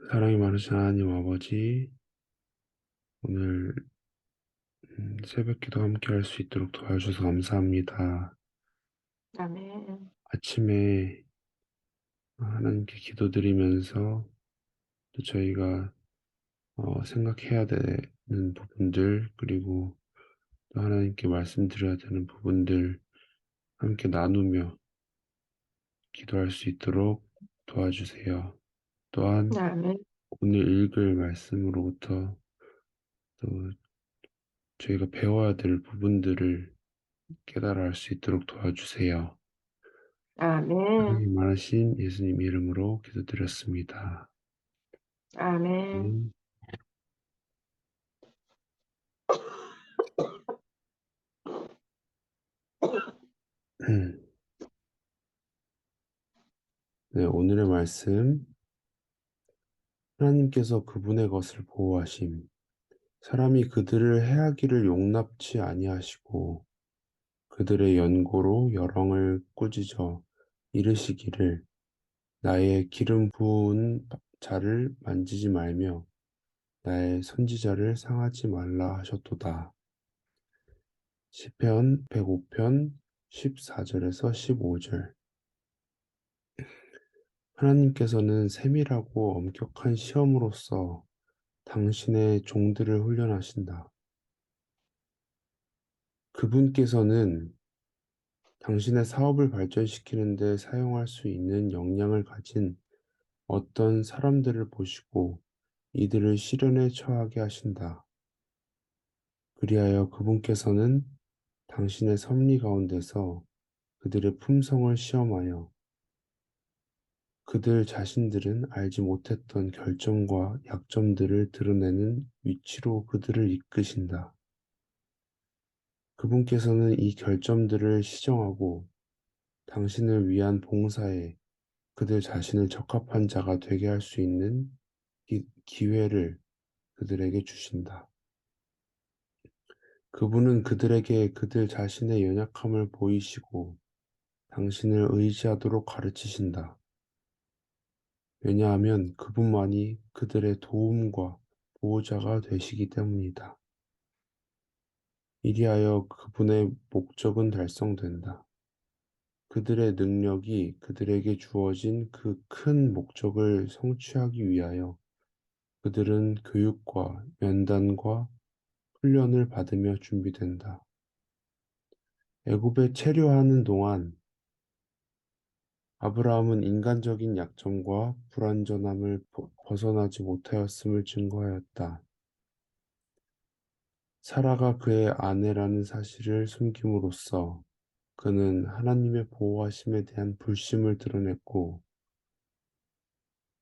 사랑이 많으신 하나님 아버지, 오늘 새벽 기도 함께 할 수 있도록 도와주셔서 감사합니다. 아멘. 아침에 하나님께 기도드리면서 또 저희가 생각해야 되는 부분들, 그리고 또 하나님께 말씀드려야 되는 부분들 함께 나누며 기도할 수 있도록 도와주세요. 또한 아멘. 오늘 읽을 말씀으로부터 또 저희가 배워야 될 부분들을 깨달아 알 수 있도록 도와주세요. 아멘. 사랑이 많으신 예수님 이름으로 기도드렸습니다. 아멘. 음. 네, 오늘의 말씀. 하나님께서 그분의 것을 보호하심. 사람이 그들을 해하기를 용납치 아니하시고 그들의 연고로 여렁을 꾸짖어 이르시기를 나의 기름 부은 자를 만지지 말며 나의 선지자를 상하지 말라 하셨도다. 시편 105편 14절에서 15절. 하나님께서는 세밀하고 엄격한 시험으로써 당신의 종들을 훈련하신다. 그분께서는 당신의 사업을 발전시키는 데 사용할 수 있는 역량을 가진 어떤 사람들을 보시고 이들을 시련에 처하게 하신다. 그리하여 그분께서는 당신의 섭리 가운데서 그들의 품성을 시험하여 그들 자신들은 알지 못했던 결점과 약점들을 드러내는 위치로 그들을 이끄신다. 그분께서는 이 결점들을 시정하고 당신을 위한 봉사에 그들 자신을 적합한 자가 되게 할 수 있는 기회를 그들에게 주신다. 그분은 그들에게 그들 자신의 연약함을 보이시고 당신을 의지하도록 가르치신다. 왜냐하면 그분만이 그들의 도움과 보호자가 되시기 때문이다. 이리하여 그분의 목적은 달성된다. 그들의 능력이 그들에게 주어진 그 큰 목적을 성취하기 위하여 그들은 교육과 면단과 훈련을 받으며 준비된다. 애굽에 체류하는 동안 아브라함은 인간적인 약점과 불완전함을 벗어나지 못하였음을 증거하였다. 사라가 그의 아내라는 사실을 숨김으로써 그는 하나님의 보호하심에 대한 불신을 드러냈고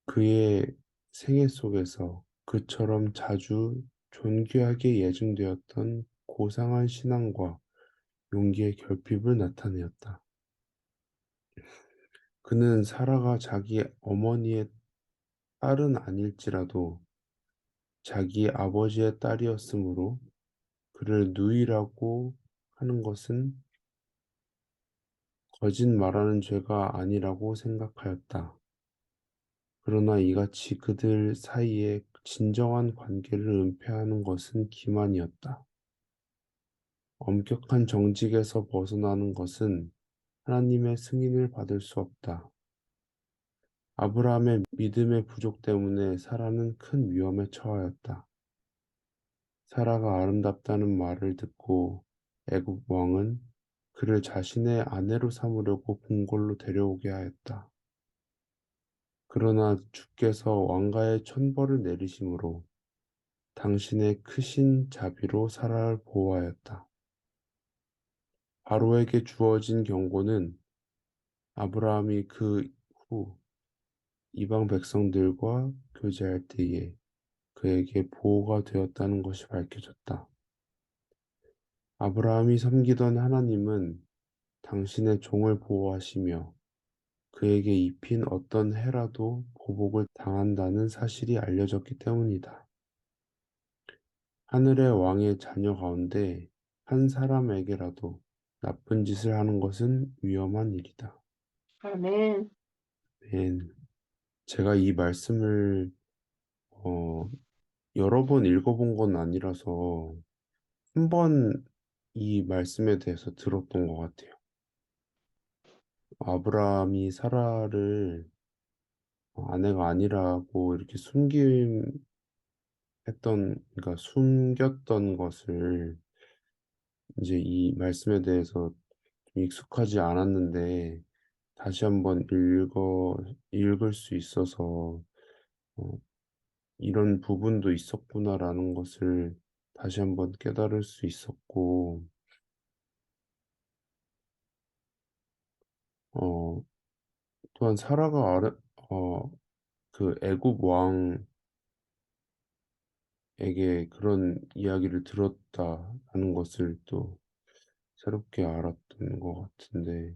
그의 생애 속에서 그처럼 자주 존귀하게 예증되었던 고상한 신앙과 용기의 결핍을 나타내었다. 그는 사라가 자기 어머니의 딸은 아닐지라도 자기 아버지의 딸이었으므로 그를 누이라고 하는 것은 거짓 말하는 죄가 아니라고 생각하였다. 그러나 이같이 그들 사이에 진정한 관계를 은폐하는 것은 기만이었다. 엄격한 정직에서 벗어나는 것은 하나님의 승인을 받을 수 없다. 아브라함의 믿음의 부족 때문에 사라는 큰 위험에 처하였다. 사라가 아름답다는 말을 듣고 애굽 왕은 그를 자신의 아내로 삼으려고 궁궐로 데려오게 하였다. 그러나 주께서 왕가의 천벌을 내리심으로 당신의 크신 자비로 사라를 보호하였다. 바로에게 주어진 경고는 아브라함이 그 후 이방 백성들과 교제할 때에 그에게 보호가 되었다는 것이 밝혀졌다. 아브라함이 섬기던 하나님은 당신의 종을 보호하시며 그에게 입힌 어떤 해라도 보복을 당한다는 사실이 알려졌기 때문이다. 하늘의 왕의 자녀 가운데 한 사람에게라도 나쁜 짓을 하는 것은 위험한 일이다. 아멘. 맨. 제가 이 말씀을 어, 여러 번 읽어본 건 아니라서 한 번 이 말씀에 대해서 들었던 것 같아요. 아브라함이 사라를 아내가 아니라고 이렇게 그러니까 숨겼던 것을 이제 이 말씀에 대해서 좀 익숙하지 않았는데 다시 한번 읽을 수 있어서 어, 이런 부분도 있었구나라는 것을 다시 한번 깨달을 수 있었고, 어, 또한 어, 그 애굽 왕에게 그런 이야기를 들었다는 것을 또 새롭게 알았던 것 같은데,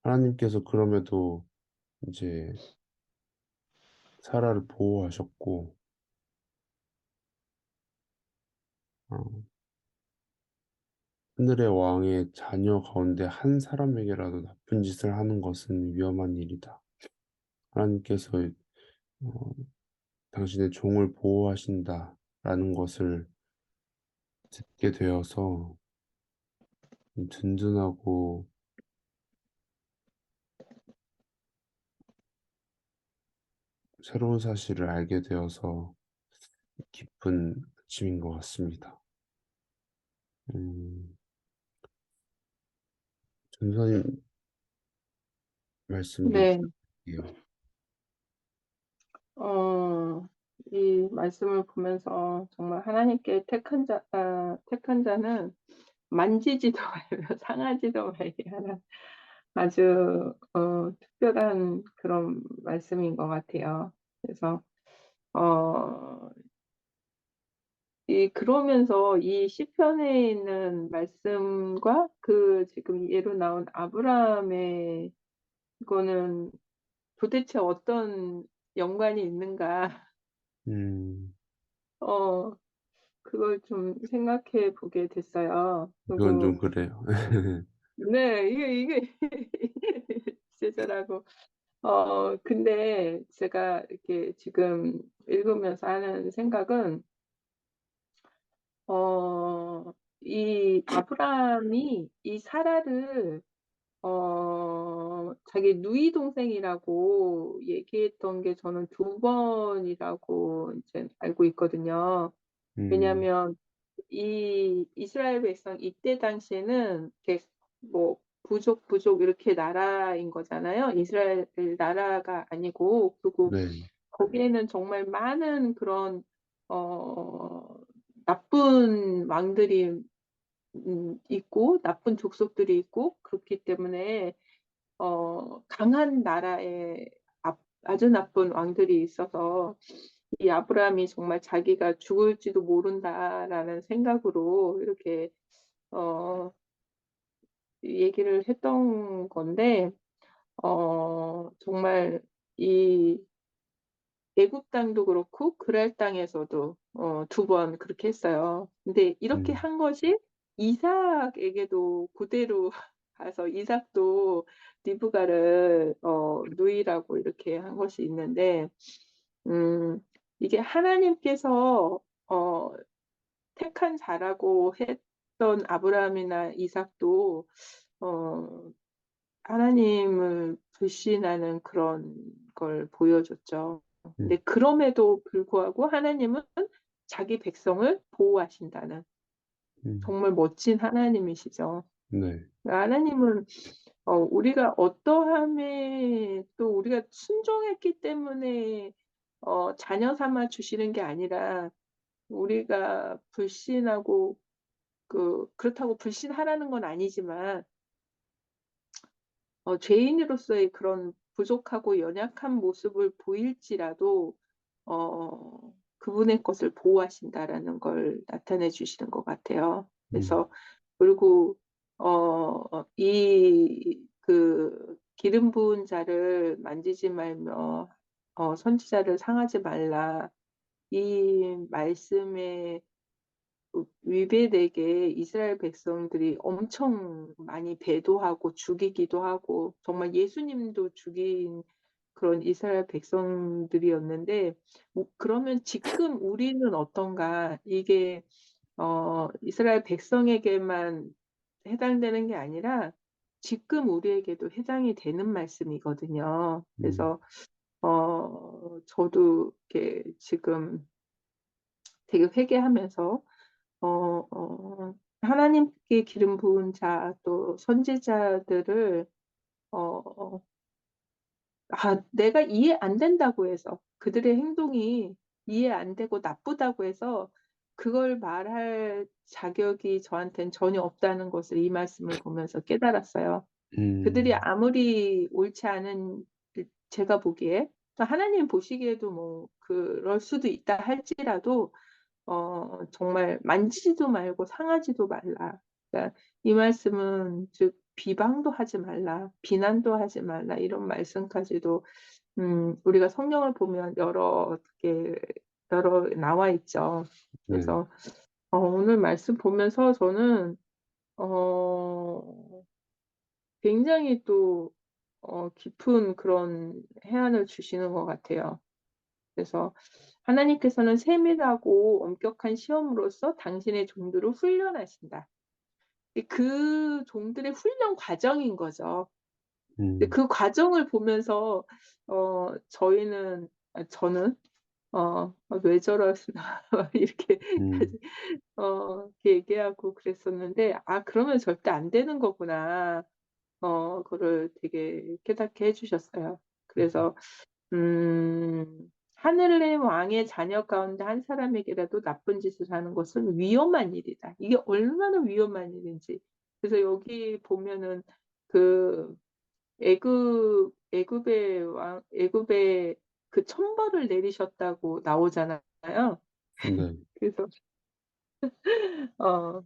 하나님께서 그럼에도 이제 사라를 보호하셨고, 어, 하늘의 왕의 자녀 가운데 한 사람에게라도 나쁜 짓을 하는 것은 위험한 일이다. 하나님께서 어, 당신의 종을 보호하신다라는 것을 듣게 되어서 든든하고 새로운 사실을 알게 되어서 기쁜 아침인 것 같습니다. 전사님 말씀 좀 네, 부탁드릴게요. 어, 이 말씀을 보면서 정말 하나님께 택한 자는 만지지도 말며 상하지도 말게 하는 아주 특별한 그런 말씀인 것 같아요. 그래서 어, 그러면서 이 시편에 있는 말씀과 그 지금 예로 나온 아브라함의 이거는 도대체 어떤 연관이 있는가? 음, 어, 그걸 좀 생각해 보게 됐어요. 그건 좀 그리고 그래요. 네, 이게 제자라고. 근데 제가 이렇게 지금 읽으면서 하는 생각은 이 아브라함이 이 사라를 자기 누이 동생이라고 얘기했던 게 저는 두 번이라고 이제 알고 있거든요. 음, 왜냐하면 이 이스라엘 백성 이때 당시에는 이렇게 뭐 부족 이렇게 나라인 거잖아요. 이스라엘 나라가 아니고 그리고 네, 거기에는 정말 많은 그런 어, 나쁜 왕들이 있고 나쁜 족속들이 있고 그렇기 때문에 강한 나라에 아주 나쁜 왕들이 있어서 이 아브라함이 정말 자기가 죽을지도 모른다라는 생각으로 이렇게 어, 얘기를 했던 건데 정말 이 애굽 땅도 그렇고 그랄 땅에서도 두 번 그렇게 했어요. 근데 이렇게 음, 한 것이 이삭에게도 그대로 가서 이삭도 리브가를 누이라고 이렇게 한 것이 있는데 음, 이게 하나님께서 택한 자라고 했던 아브라함이나 이삭도 어, 하나님을 불신하는 그런 걸 보여줬죠. 근데 음, 그럼에도 불구하고 하나님은 자기 백성을 보호하신다는 음, 정말 멋진 하나님이시죠. 네, 하나님은 우리가 어떠함에 또 우리가 순종했기 때문에 자녀 삼아 주시는 게 아니라 우리가 불신하고 그렇다고 불신하라는 건 아니지만 죄인으로서의 그런 부족하고 연약한 모습을 보일지라도 그분의 것을 보호하신다라는 걸 나타내 주시는 것 같아요. 음, 그래서 그리고 이 기름 부은 자를 만지지 말며 선지자를 상하지 말라. 이 말씀에 위배되게 이스라엘 백성들이 엄청 많이 배도하고 죽이기도 하고 정말 예수님도 죽인 그런 이스라엘 백성들이었는데 그러면 지금 우리는 어떤가? 이게 이스라엘 백성에게만 해당되는 게 아니라 지금 우리에게도 해당이 되는 말씀이거든요. 음, 그래서 저도 이렇게 지금 되게 회개하면서 하나님께 기름 부은 자 또 선지자들을 어 내가 이해 안 된다고 해서 그들의 행동이 이해 안 되고 나쁘다고 해서 그걸 말할 자격이 저한텐 전혀 없다는 것을 이 말씀을 보면서 깨달았어요. 그들이 음, 아무리 옳지 않은 제가 보기에 하나님 보시기에도 뭐 그럴 수도 있다 할지라도 정말 "만지지도 말고 상하지도 말라." 그러니까 이 말씀은 즉 "비방도 하지 말라. 비난도 하지 말라." 이런 말씀까지도 우리가 성경을 보면 여러 나와 있죠. 네, 그래서 오늘 말씀 보면서 저는 어 굉장히 또 깊은 그런 해안을 주시는 것 같아요. 그래서 하나님께서는 세밀하고 엄격한 시험으로써 당신의 종들을 훈련하신다. 그 종들의 훈련 과정인 거죠. 근데 음, 그 과정을 보면서 저는 왜 저러시나 이렇게 음, 이렇게 얘기하고 그랬었는데 '아 그러면 절대 안 되는 거구나.' 그거를 되게 깨닫게 해 주셨어요. 그래서 하늘의 왕의 자녀 가운데 한 사람에게라도 나쁜 짓을 하는 것은 위험한 일이다. 이게 얼마나 위험한 일인지. 그래서 여기 보면은 그 애굽의 그 천벌을 내리셨다고 나오잖아요. 네, 그래서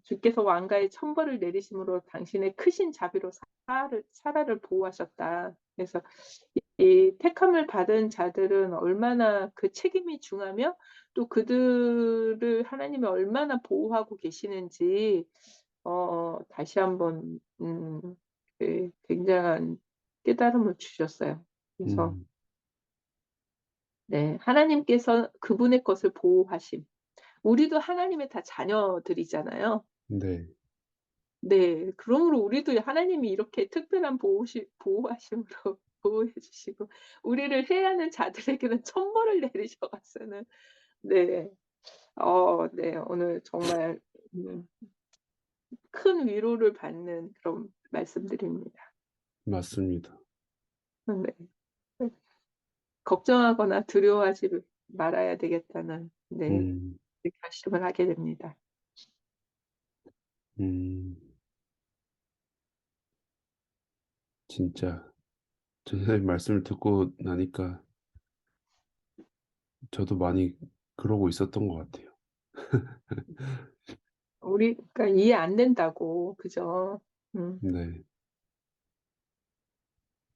주께서 왕가에 천벌을 내리심으로 당신의 크신 자비로 사라를 보호하셨다. 그래서 이 택함을 받은 자들은 얼마나 그 책임이 중하며 또 그들을 하나님이 얼마나 보호하고 계시는지 다시 한번 굉장한 깨달음을 주셨어요. 그래서 음, 네 하나님께서 그분의 것을 보호하심. 우리도 하나님의 다 자녀들이잖아요. 네, 네. 그러므로 우리도 하나님이 이렇게 특별한 보호하심으로 보호해 주시고 우리를 해하는 자들에게는 천벌을 내리셔 가지고는 네. 네. 오늘 정말 음 큰 위로를 받는 그런 말씀들입니다. 맞습니다. 네. 네. 걱정하거나 두려워하지 말아야 되겠다는 네 음, 그 결심을 하게 됩니다. 음, 진짜, 선생님 말씀을 듣고 나니까 저도 많이 그러고 있었던 것 같아요. 우리가 이해 안 된다고. 그죠? 음. 네,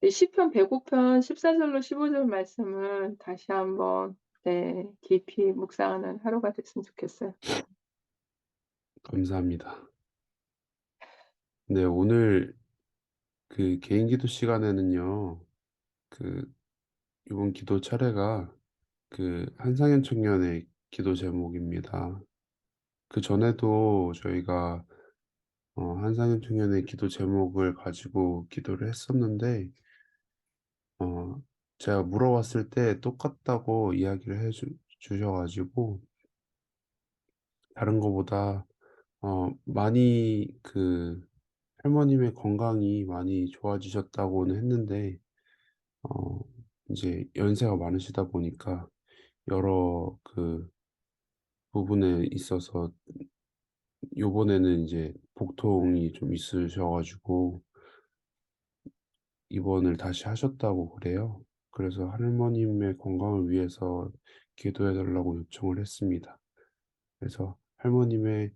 이 시편 105편 14 절로 15절 말씀을 다시 한번 네 깊이 묵상하는 하루가 됐으면 좋겠어요. 감사합니다. 네, 오늘 그 개인 기도 시간에는요, 그 이번 기도 차례가 그 한상현 청년의 기도 제목입니다. 그 전에도 저희가 한상현 청년의 기도 제목을 가지고 기도를 했었는데, 어, 제가 물어봤을 때 똑같다고 이야기를 주셔가지고, 다른 거보다, 많이 할머님의 건강이 많이 좋아지셨다고는 했는데, 어, 이제 연세가 많으시다 보니까 여러 부분에 있어서 요번에는 이제 복통이 좀 있으셔가지고 입원을 다시 하셨다고 그래요. 그래서 할머님의 건강을 위해서 기도해 달라고 요청을 했습니다. 그래서 할머님의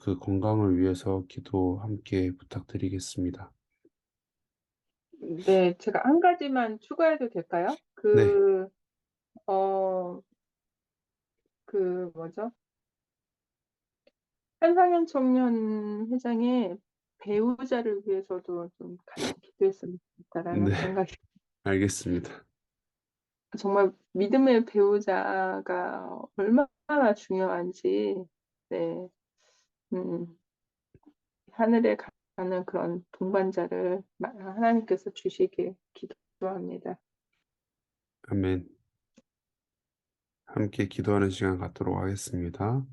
그 건강을 위해서 기도 함께 부탁드리겠습니다. 네. 제가 한 가지만 추가해도 될까요? 네, 어 뭐죠? 한상현 청년 회장의 배우자를 위해서도 좀 같이 기도했으면 네, 좋겠다라는 생각이 알겠습니다. 정말 믿음의 배우자가 얼마나 중요한지 네. 음 하늘에 가는 그런 동반자를 하나님께서 주시길 기도합니다. 아멘. 함께 기도하는 시간 갖도록 하겠습니다.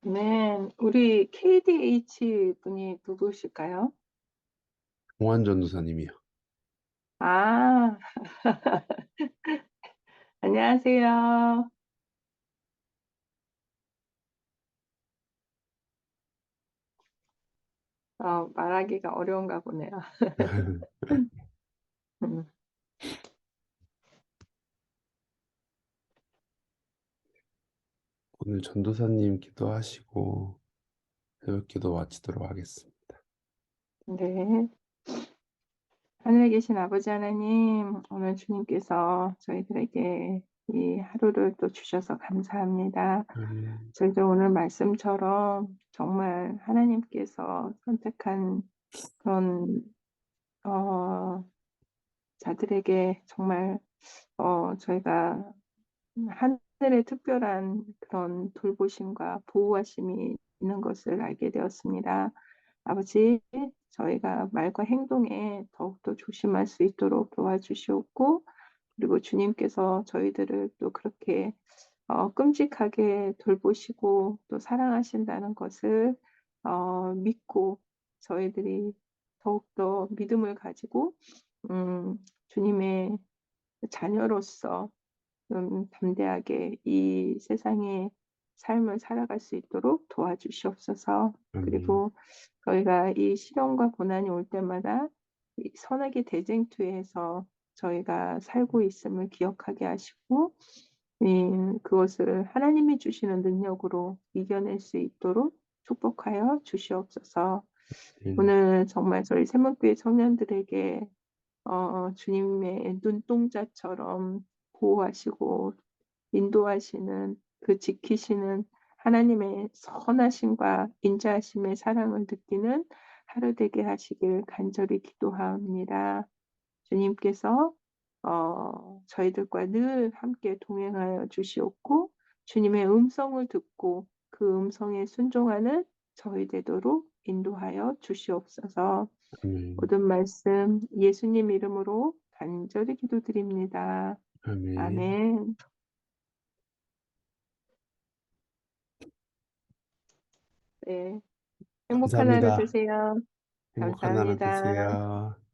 네. 우리 KDH 분이 누구실까요? 동환 전도사님이요. 아. 안녕하세요. 말하기가 어려운가 보네요. 음. 오늘 전도사님 기도하시고 새벽 기도 마치도록 하겠습니다. 네. 하늘에 계신 아버지 하나님, 오늘 주님께서 저희들에게 이 하루를 또 주셔서 감사합니다. 아멘, 저희들 오늘 말씀처럼 정말 하나님께서 선택한 그런 어, 자들에게 정말 저희가 하늘의 특별한 그런 돌보심과 보호하심이 있는 것을 알게 되었습니다. 아버지, 저희가 말과 행동에 더욱더 조심할 수 있도록 도와주시옵고, 그리고 주님께서 저희들을 또 그렇게 끔찍하게 돌보시고 또 사랑하신다는 것을 믿고 저희들이 더욱더 믿음을 가지고 주님의 자녀로서 담대하게 이 세상의 삶을 살아갈 수 있도록 도와주시옵소서. 아멘, 그리고 저희가 이 시련과 고난이 올 때마다 이 선악의 대쟁투에서 저희가 살고 있음을 기억하게 하시고 그것을 하나님이 주시는 능력으로 이겨낼 수 있도록 축복하여 주시옵소서. 아멘, 오늘 정말 저희 세문교회 청년들에게 주님의 눈동자처럼 보호하시고 인도하시는 그 지키시는 하나님의 선하심과 인자하심의 사랑을 느끼는 하루 되게 하시길 간절히 기도합니다. 주님께서 저희들과 늘 함께 동행하여 주시옵고 주님의 음성을 듣고 그 음성에 순종하는 저희 되도록 인도하여 주시옵소서. 아멘, 모든 말씀 예수님 이름으로 간절히 기도드립니다. 아멘. 아멘. 네. 행복한 하루 감사합니다. 되세요. 행복한 하루 감사합니다. 되세요.